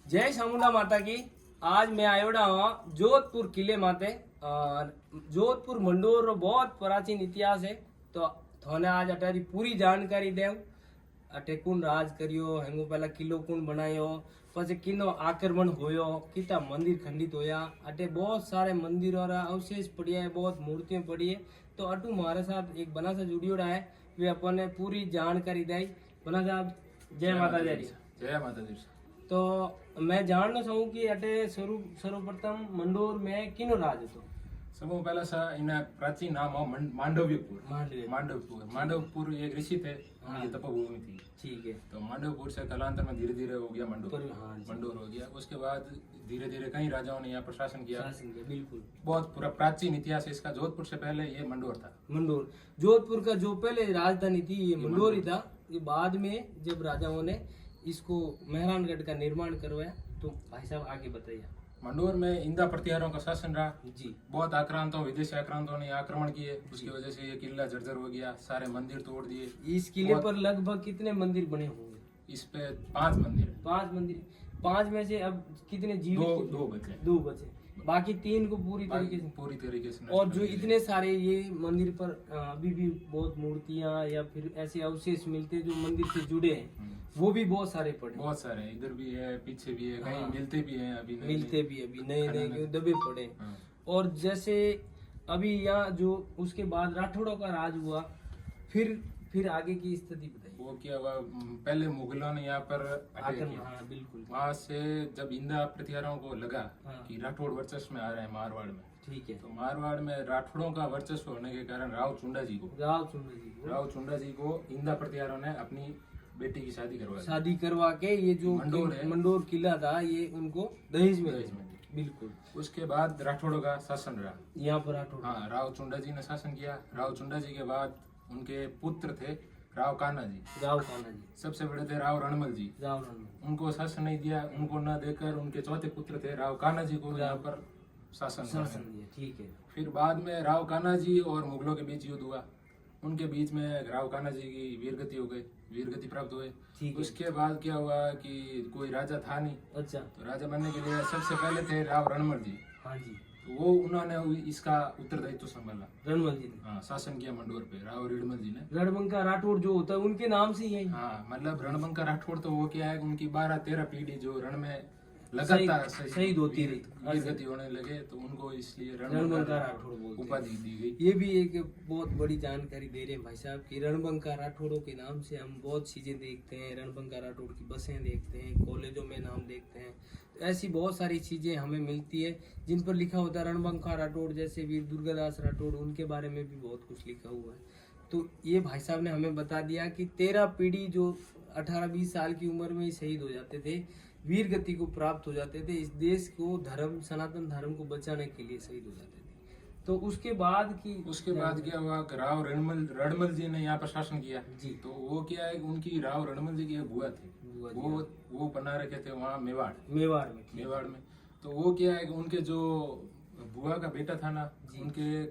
जय चामुंडा माता की। आज मैं आयोडा हूँ जोधपुर किले माते और जोधपुर मंडोर रो बहुत प्राचीन इतिहास है। तो थोने आज अटारी पूरी जानकारी देव। अटे कुण राज करियो, हेंगो पहला किलो कुण बनायो, पछे किनो आक्रमण होयो, कितना मंदिर खंडित होया। अटे बहुत सारे मंदिरों रा अवशेष पड़िया है, बहुत मूर्तियां पड़ी है। तो अटू हमारे साथ एक बना सा जुड़ियोड़ा है, वे अपन ने पूरी जानकारी दी। बना साहब जय माता दी। जय माता दी। तो मैं जानना चाहूँ कि अटे सर्वप्रथम मंडोर में किनो राज હતો? सबों पहला सा इन्हें प्राचीन नाम हो मांडव्यपुर। मांडव्य। मांडवपुर एक ऋषि थे, उनकी तपोभूमि थी। ठीक है। तो मांडवपुर से कालांतर में धीरे धीरे हो गया मंडोर। हाँ जी। मंडोर हो गया। उसके बाद धीरे धीरे कई राजाओं ने यहाँ पर शासन किया। बिल्कुल। बहुत पूरा प्राचीन इतिहास है इसका। जोधपुर से पहले ये मंडोर था। मंडोर जोधपुर का जो पहले राजधानी थी ये मंडोर ही था। ये बाद में जब राजाओं ने इसको मेहरानगढ़ का निर्माण करवाया। तो भाई साहब आगे बताइए। मंडोर में इंदा प्रतिहारों का शासन रहा जी। बहुत आक्रांतों, विदेशी आक्रांतों ने आक्रमण किए। उसकी वजह से ये किला जर्जर हो गया, सारे मंदिर तोड़ दिए। इस किले पर लगभग कितने मंदिर बने होंगे? इस पे 5 मंदिर है। 5 मंदिर। 5 में से अब कितने जीवित? दो बचे। बाकी 3 को पूरी तरीके से और जो इतने सारे ये मंदिर पर अभी भी बहुत मूर्तियां या फिर ऐसे अवशेष मिलते जो मंदिर से जुड़े हैं, वो भी बहुत सारे पड़े। बहुत सारे हैं, इधर भी है, पीछे भी है, कहीं मिलते भी हैं अभी नए दबे पड़े। और जैसे अभी यहाँ जो उसके बाद राठौड़ों का राज हुआ, फिर आगे की स्थिति बताइए। वो क्या हुआ, पहले मुगलों ने यहाँ पर अटैक किया। हाँ बिल्कुल। वहाँ से जब इंदा प्रतिहारों को लगा कि राठौड़ वर्चस्व में आ रहे हैं मारवाड़ में। ठीक है। तो मारवाड़ में राठौड़ों का वर्चस्व होने के कारण राव चुंडा जी को इंदा प्रतिहारों ने अपनी बेटी की शादी करवा के ये जो मंडोर किला था ये उनको दहेज में बिल्कुल। उसके बाद राठौड़ों का शासन रहा यहाँ पर। राठौड़, हाँ, राव चुंडा जी ने शासन किया। राव चुंडा जी के बाद उनके पुत्र थे राव कान्हा जी। सबसे बड़े थे राव रणमल जी। उनको शासन नहीं दिया। उनको न देकर उनके चौथे पुत्र थे राव कान्हा जी को यहाँ पर शासन दिया। ठीक है। फिर बाद में राव कान्हा जी और मुगलों के बीच युद्ध हुआ। उनके बीच में राव कान्हा जी की वीरगति प्राप्त हुए। उसके बाद क्या हुआ कि कोई राजा था नहीं। अच्छा। तो राजा बनने के लिए सबसे पहले थे राव रणमल जी। हाँ जी। तो वो उन्होंने इसका उत्तरदायित्व संभाला। रणमल जी ने, हाँ, शासन किया मंडोर पे। राव रणमल जी ने। रणबंका राठौड़ जो होता है उनके नाम से ही है। हाँ, मतलब रणबंका राठौड़ तो वो क्या है, उनकी 12-13 पीढ़ी जो रण में लगातार शहीद होती रही, वीरगति होने लगे, तो उनको इसलिए रणबंका राठौड़ उपाधि दी गई। ये भी एक बहुत बड़ी जानकारी दे रहे हैं भाई साहब कि रणबंका राठौड़ों के नाम से हम बहुत चीजें देखते हैं। रणबंका राठौड़ की बसें देखते हैं, कॉलेजों में नाम देखते हैं। ऐसी बहुत सारी चीजें हमें मिलती है जिन पर लिखा होता है रणबंका राठौड़। जैसे वीर दुर्गादास राठौड़, उनके बारे में भी बहुत कुछ लिखा हुआ है। तो ये भाई साहब ने हमें बता दिया कि 13 पीढ़ी जो 18-20 साल की उम्र में ही शहीद हो जाते थे, वीर गति को प्राप्त हो जाते थे, इस देश को सनातन धर्म को बचाने के लिए शहीद हो जाते थे। तो उसके बाद क्या हुआ, राव रणमल जी ने यहाँ पर शासन किया जी। तो वो क्या है, उनकी राव रणमल जी की एक बुआ थी, वो बना रखे थे वहाँ मेवाड़ में। तो वो क्या है, उनके जो बुआ का बेटा था ना, उनके